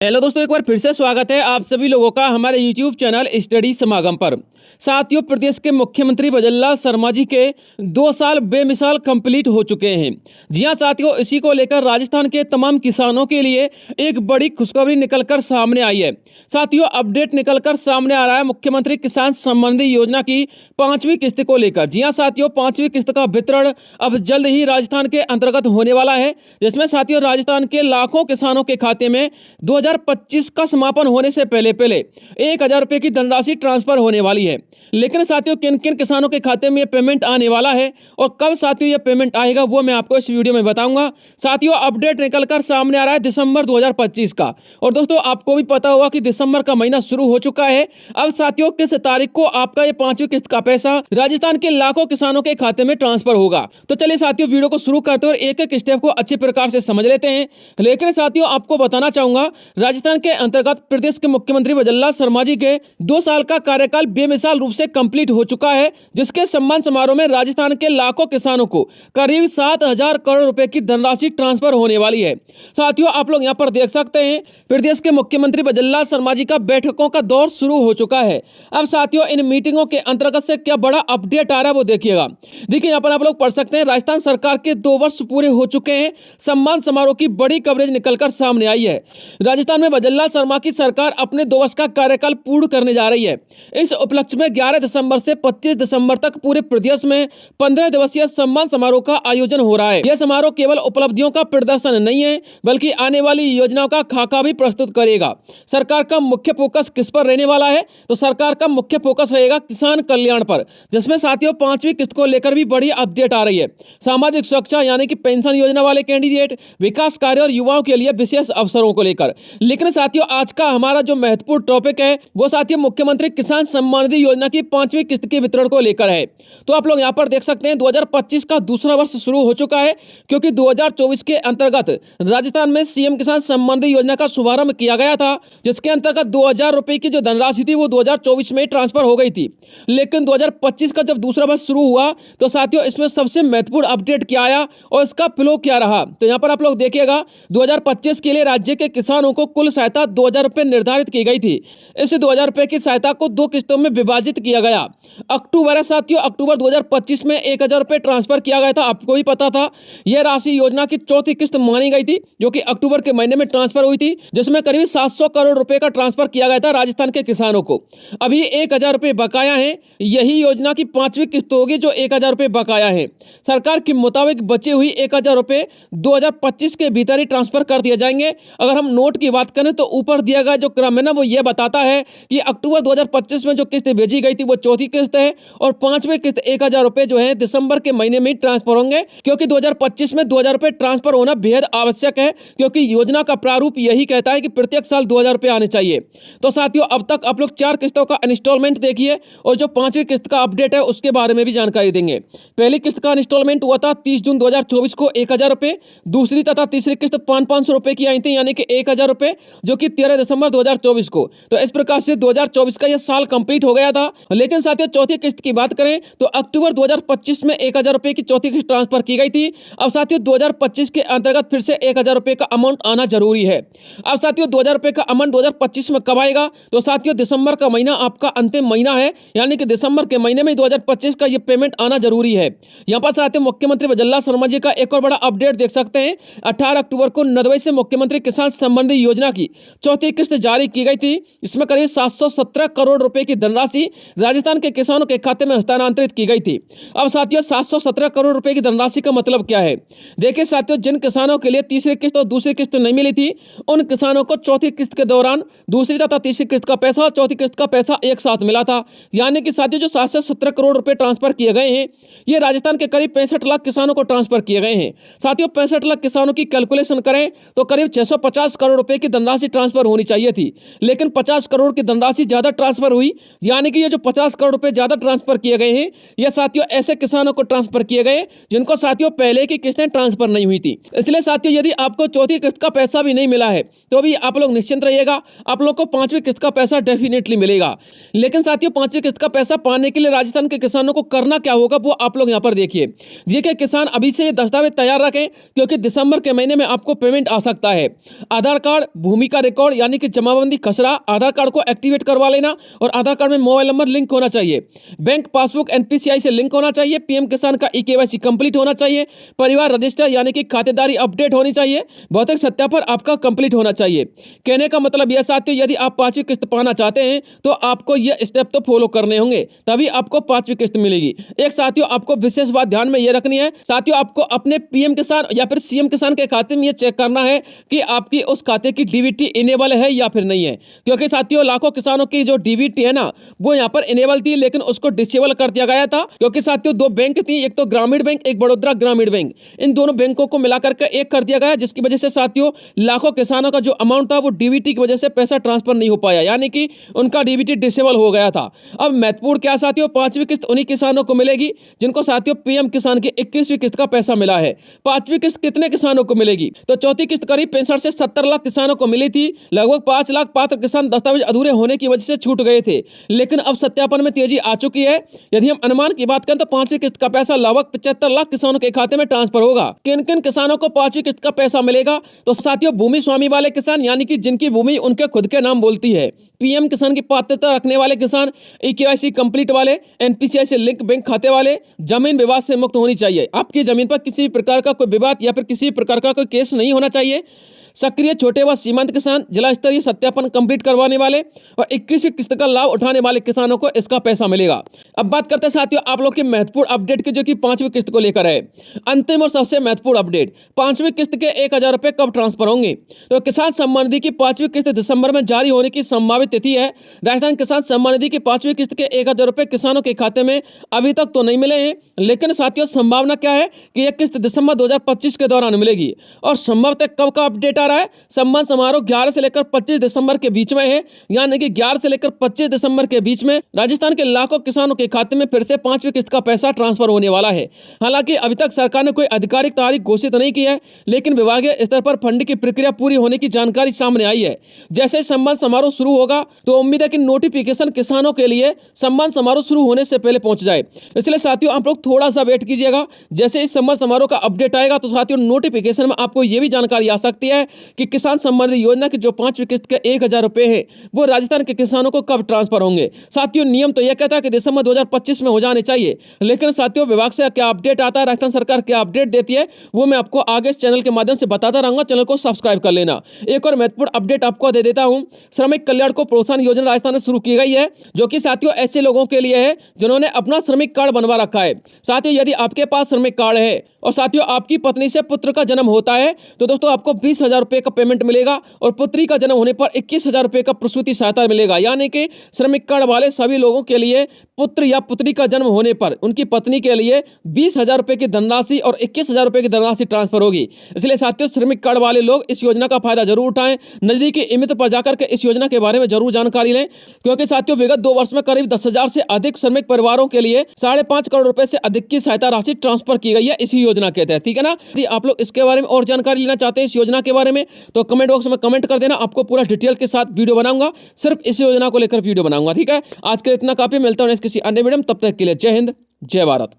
Hello दोस्तों, एक बार फिर से स्वागत है आप सभी लोगों का हमारे यूट्यूब चैनल स्टडी समागम पर। साथियों, प्रदेश के मुख्यमंत्री भजनलाल शर्मा जी के 2 साल बेमिसाल कंप्लीट हो चुके हैं। जी हां साथियों, इसी को लेकर राजस्थान के तमाम किसानों के लिए एक बड़ी खुशखबरी निकलकर सामने आई है। साथियों, अपडेट निकलकर सामने आ रहा है मुख्यमंत्री किसान सम्मान निधि योजना की 5वीं किस्त को लेकर। जी हां साथियों, 5वीं किस्त का वितरण अब जल्द ही राजस्थान के अंतर्गत होने वाला है, जिसमें साथियों राजस्थान के लाखों किसानों के खाते में 2025 का समापन होने से पहले 1,000 रुपए की धनराशि ट्रांसफर होने वाली है। लेकिन साथियों, किन किन किसानों के खाते में ये पेमेंट आने वाला है और कब साथियों ये पेमेंट आएगा वो मैं आपको इस वीडियो में बताऊंगा। साथियों, अपडेट निकलकर सामने आ रहा है दिसंबर 2025 का। और दोस्तों, आपको भी पता होगा कि दिसंबर का महीना शुरू हो चुका है। अब साथियों, किस तारीख को आपका ये 5वीं किस्त का पैसा राजस्थान के लाखों किसानों के खाते में ट्रांसफर होगा। तो चलिए साथियों, वीडियो को शुरू करते हैं और एक एक स्टेप को अच्छी प्रकार से समझ लेते हैं। लेकिन साथियों, आपको बताना चाहूंगा, राजस्थान के अंतर्गत प्रदेश के मुख्यमंत्री भजनलाल शर्मा जी के 2 साल का कार्यकाल बेमिसाल रूप से कंप्लीट हो चुका है, जिसके सम्मान समारोह में राजस्थान के लाखों किसानों को करीब 7,000 करोड़ रुपए की धनराशि ट्रांसफर होने वाली है। साथियों, आप लोग यहां पर देख सकते हैं, प्रदेश के मुख्यमंत्री भजनलाल शर्मा जी का बैठकों का दौर शुरू हो चुका है। अब साथियों, इन मीटिंगों के अंतर्गत से क्या बड़ा अपडेट आ रहा है वो देखिएगा। देखिए, यहाँ पर आप लोग पढ़ सकते हैं, राजस्थान सरकार के 2 वर्ष पूरे हो चुके हैं। सम्मान समारोह की बड़ी कवरेज निकलकर सामने आई है। राजस्थान में भजनलाल शर्मा की सरकार अपने 2 वर्ष का कार्यकाल पूर्ण करने जा रही है। इस उपलक्ष्य में 11 दिसंबर से 25 दिसंबर तक पूरे प्रदेश में 15 दिवसीय सम्मान समारोह का आयोजन हो रहा है। यह समारोह केवल उपलब्धियों का प्रदर्शन नहीं है, बल्कि आने वाली योजनाओं का खाका भी प्रस्तुत करेगा। सरकार का मुख्य फोकस किस पर रहने वाला है? तो सरकार का मुख्य फोकस रहेगा किसान कल्याण पर, जिसमें साथियों 5वीं किस्त को लेकर भी बड़ी अपडेट आ रही है। सामाजिक सुरक्षा यानी कि पेंशन योजना वाले कैंडिडेट, विकास कार्य और युवाओं के लिए विशेष अवसरों को लेकर। लेकिन साथियों, आज का हमारा जो महत्वपूर्ण टॉपिक है वो साथियों मुख्यमंत्री किसान सम्मान निधि योजना की 5वीं किस्त के वितरण को लेकर है। तो आप लोग यहाँ पर देख सकते हैं, 2025 का दूसरा वर्ष शुरू हो चुका है, क्योंकि 2024 के अंतर्गत राजस्थान में सीएम किसान सम्मान निधि योजना का शुभारंभ किया गया था, जिसके अंतर्गत 2,000 रुपए की जो धनराशि थी वो 2024 में ट्रांसफर हो गई थी। लेकिन 2025 का जब दूसरा वर्ष शुरू हुआ तो साथियों, इसमें सबसे महत्वपूर्ण अपडेट क्या आया और इसका फ्लो क्या रहा। तो यहाँ पर आप लोग देखिएगा, 2025 के लिए राज्य के किसानों को कुल सहायता 2,000 रुपए निर्धारित की गई थी। इस 2,000 रुपए की सहायता को 2 किस्तों में विभाजित किया गया। अक्टूबर है साथियों, अक्टूबर 2025 में 1,000 रुपए ट्रांसफर किया गया था। आपको भी पता था, यह राशि योजना की चौथी किस्त मानी गई थी, जो कि अक्टूबर के महीने में ट्रांसफर हुई थी, जिसमें करीब 700 करोड़ रुपए का ट्रांसफर किया गया था राजस्थान के किसानों को। अभी 1,000 रुपए बकाया है। यही योजना की 5वीं किस्त होगी जो 1,000 रुपए बकाया है। सरकार के मुताबिक बची हुई 1,000 रुपए 2025 के भीतर ही ट्रांसफर कर दिए जाएंगे। अगर हम नोट की बात करें तो ऊपर दिया गया जो क्रम है ना, वो ये बताता है कि अक्टूबर 2025 में जो किस्त भेजी गई थी वो चौथी किस्त है, और 5वीं किस्त 1,000 रुपए जो है दिसंबर के महीने में ट्रांसफर होंगे, क्योंकि 2025 में 2,000 रुपए ट्रांसफर होना बेहद आवश्यक है, क्योंकि योजना का प्रारूप यही कहता है कि प्रत्येक साल 2,000 रुपए आने चाहिए। तो साथियों, अब तक आप लोग 4 किस्तों का इंस्टॉलमेंट देखिए, और जो 5वीं किस्त का अपडेट है उसके बारे में भी जानकारी देंगे। पहली किस्त का इंस्टॉलमेंट हुआ था 30 जून 2024 को 1,000 रुपए। दूसरी तथा तीसरी किस्त 500 रुपए की आई थी, यानी कि 1,000 रुपए, जो कि 13 दिसंबर 2024 को। तो इस प्रकार से 2024 का यह साल कंप्लीट हो गया था। लेकिन साथियों, चौथी किस्त की बात करें तो अक्टूबर 2025 में 1,000 रुपए की चौथी किस्त ट्रांसफर की गई थी। अब साथियों, 2025 के अंतर्गत फिर से 1,000 रुपए का अमाउंट आना जरूरी है। अब साथियों, 2,000 रुपए का अमाउंट 2025 में कब आएगा? तो साथियों, दिसंबर का महीना आपका अंतिम महीना है, यानी कि दिसंबर के महीने में 2025 का ये पेमेंट आना जरूरी है। यहाँ पर साथियों, मुख्यमंत्री भजनलाल शर्मा जी का एक और बड़ा अपडेट देख सकते हैं। 18 अक्टूबर को नदवई से मुख्यमंत्री किसान सम्मान निधि योजना की चौथी किस्त जारी की गई थी। इसमें करीब 717 करोड़ रुपए की धनराशि राजस्थान के किसानों के खाते में हस्तांतरित की गई थी। अब साथियों, 717 करोड़ रुपए की धनराशि का मतलब क्या है? देखिए साथियों, जिन किसानों के लिए तीसरी किस्त और दूसरी किस्त नहीं मिली थी, उन किसानों को चौथी किस्त के दौरान दूसरी तथा तीसरी किस्त का पैसा और चौथी किस्त का पैसा एक साथ मिला था। यानी कि साथियों, जो 717 करोड़ रुपए ट्रांसफर किए गए हैं, ये राजस्थान के करीब 65 लाख किसानों को ट्रांसफर किए गए हैं। साथियों, 65 लाख किसानों की कैलकुलेशन करें तो करीब 650 करोड़ रुपए की धनराशि ट्रांसफर होनी चाहिए थी, लेकिन 50 करोड़ की धनराशि ज्यादा ट्रांसफर हुई। यानी कि ये जो 50 करोड़ रुपए ज्यादा ट्रांसफर किए गए हैं, ये साथियों ऐसे किसानों को ट्रांसफर किए गए जिनको साथियों पहले की किस्तें ट्रांसफर नहीं हुई थी। इसलिए साथियों, यदि आपको चौथी किस्त का पैसा भी नहीं मिला है तो भी आप लोग निश्चिंत रहिएगा, आप लोग को 5वीं किस्त का पैसा डेफिनेटली मिलेगा। लेकिन साथियों, 5वीं किस्त का पैसा पाने के लिए राजस्थान के किसानों को करना क्या होगा वो आप लोग यहाँ पर देखिए। देखिए, किसान अभी से ये दस्तावेज तैयार रखें, क्योंकि दिसंबर के महीने में आपको पेमेंट आ सकता है। आधार कार्ड, भूमि का रिकॉर्ड यानी कि जमाबंदी खसरा, आधार कार्ड को एक्टिवेट करवा लेना और आधार कार्ड में मोबाइल नंबर लिंक होना चाहिए। बैंक पासबुक एनपीसीआई से लिंक होना चाहिए। पीएम किसान का ई-केवाईसी कंप्लीट होना चाहिए। परिवार रजिस्टर यानी कि खातेदारी अपडेट होनी चाहिए। भौतिक सत्यापन आपका कंप्लीट होना चाहिए। कहने का मतलब यह साथियों, यदि आप 5वीं किस्त पाना चाहते हैं तो आपको यह स्टेप तो फॉलो करने होंगे, तभी आपको 5वीं किस्त मिलेगी। एक साथियों, आपको विशेष बात ध्यान में ये रखनी है साथियों, आपको अपने पीएम किसान या फिर सीएम किसान के खाते में ये चेक करना है कि आपकी उस खाते की डीबीटी इनेबल है या फिर नहीं है। क्योंकि साथियों, लाखों किसानों की जो डीबीटी है ना, वो यहाँ पर इनेबल थी, लेकिन उसको डिसेबल कर दिया गया था। क्योंकि साथियों, 2 बैंक थी, एक तो ग्रामीण बैंक, एक बड़ौदा ग्रामीण बैंक। इन दोनों बैंकों को मिलाकर के एक कर दिया गया, जिसकी वजह से साथियों लाखों किसानों का जो अमाउंट था वो डीबीटी की वजह से पैसा ट्रांसफर नहीं हो पाया, यानी कि उनका डीबीटी डिसेबल हो गया था। अब महत्वपूर्ण क्या साथियों, 5वीं किस्त उन्हीं किसानों को मिलेगी जिनको साथियों पीएम किसान की 21वीं किस्त का पैसा मिला है। 5वीं किस्त कितने किसानों को मिलेगी? तो चौथी किस्त करीब 65 से 70 लाख किसानों को मिली थी। लगभग 5 लाख पात्र किसान दस्तावेज अधूरे होने की वजह से छूट गए थे, लेकिन अब सत्यापन में तेजी आ चुकी है। यदि हम अनुमान की बात करें तो 5वीं किस्त का पैसा लगभग 75 लाख किसानों के खाते में ट्रांसफर होगा। किन किन किसानों को 5वीं किस्त का पैसा मिलेगा? तो साथियों, भूमि स्वामी वाले किसान यानी कि जिनकी भूमि उनके खुद के नाम बोलती है, पीएम किसान की पात्रता रखने वाले किसान, ई-केवाईसी कंप्लीट वाले, एनपीसीआई से लिंक बैंक खाते वाले, जमीन विवाद से मुक्त होनी चाहिए। आपकी जमीन पर किसी भी प्रकार का कोई विवाद या फिर किसी भी प्रकार का कोई केस नहीं होना चाहिए। सक्रिय छोटे व सीमांत किसान, जिला स्तरीय सत्यापन कंप्लीट करवाने वाले और 21वीं किस्त का लाभ उठाने वाले किसानों को इसका पैसा मिलेगा। अब बात करते हैं साथियों आप लोग की महत्वपूर्ण अपडेट की, जो कि 5वीं किस्त को लेकर है। अंतिम और सबसे महत्वपूर्ण अपडेट, 5वीं किस्त के 1000 रुपए कब ट्रांसफर होंगे? तो किसान सम्मान निधि की 5वीं किस्त दिसंबर में जारी होने की संभावित तिथि है। राजस्थान किसान सम्मान निधि की 5वीं किस्त के 1000 रुपए किसानों के खाते में अभी तक तो नहीं मिले हैं, लेकिन साथियों संभावना क्या है कि यह किस्त दिसंबर 2025 के दौरान मिलेगी। और संभवतः कब का अपडेट आ रहा है? सम्मान समारोह 11 से लेकर 25 दिसंबर के बीच में है, यानी कि 11 से लेकर 25 दिसंबर के बीच में राजस्थान के लाखों किसानों के खाते में फिर से 5वीं किस्त का पैसा ट्रांसफर होने वाला है। हालांकि अभी तक सरकार ने कोई आधिकारिक तारीख घोषित नहीं की है, लेकिन विभागीय स्तर पर फंड की प्रक्रिया पूरी होने की जानकारी सामने आई है। जैसे सम्मान समारोह शुरू होगा तो उम्मीद है कि नोटिफिकेशन किसानों के लिए सम्मान समारोह शुरू होने से पहले पहुंच जाए। इसलिए साथियों आप लोग थोड़ा सा वेट कीजिएगा। जैसे इस सम्मान समारोह का अपडेट आएगा तो साथियों नोटिफिकेशन में आपको यह भी जानकारी आ सकती है कि किसान सम्मान निधि योजना की जो 5वीं किस्त के 1000 रुपए है वो राजस्थान के किसानों को कब ट्रांसफर होंगे। साथियों नियम तो यह कहता है कि दिसंबर 2025 में हो जाने चाहिए, लेकिन साथियों विभाग से क्या अपडेट आता है, राजस्थान सरकार क्या अपडेट देती है, वो मैं आपको आगे इस चैनल के माध्यम से बताता रहूंगा। चैनल को सब्सक्राइब कर लेना। एक और महत्वपूर्ण अपडेट आपको दे देता हूं, श्रमिक कल्याण को प्रोत्साहन योजना राजस्थान में शुरू की गई है, जो कि साथियों ऐसे लोगों के लिए है जिन्होंने अपना श्रमिक कार्ड बनवा रखा है। साथियों यदि आपके पास श्रमिक कार्ड है और साथियों आपकी पत्नी से पुत्र का जन्म होता है तो दोस्तों आपको 20,000 रुपए का पेमेंट मिलेगा और पुत्री का जन्म होने पर 21,000 रुपए का प्रसूति सहायता मिलेगा। यानी कि श्रमिक कार्ड वाले सभी लोगों के लिए पुत्र या पुत्री का जन्म होने पर उनकी पत्नी के लिए 20,000 रुपए की धनराशि और 21,000 रुपए की धनराशि ट्रांसफर होगी। इसलिए साथियों श्रमिक कार्ड वाले लोग इस योजना का फायदा जरूर उठाएं। नजदीकी इमित पर जाकर के इस योजना के बारे में जरूर जानकारी लें, क्योंकि साथियों विगत 2 वर्ष में करीब 10,000 से अधिक श्रमिक परिवारों के लिए 5.5 करोड़ रुपए से अधिक की सहायता राशि ट्रांसफर की गई है इसी योजना के तहत। ठीक है ना। यदि आप लोग इसके बारे में और जानकारी लेना चाहते हैं इस योजना के बारे में तो कमेंट बॉक्स में कमेंट कर देना, आपको पूरा डिटेल के साथ वीडियो बनाऊंगा। सिर्फ इस योजना को लेकर वीडियो बनाऊंगा। ठीक है, आज के इतना काफी। मिलता हूं किसी अन्य वीडियो में, तब तक के लिए जय हिंद जय भारत।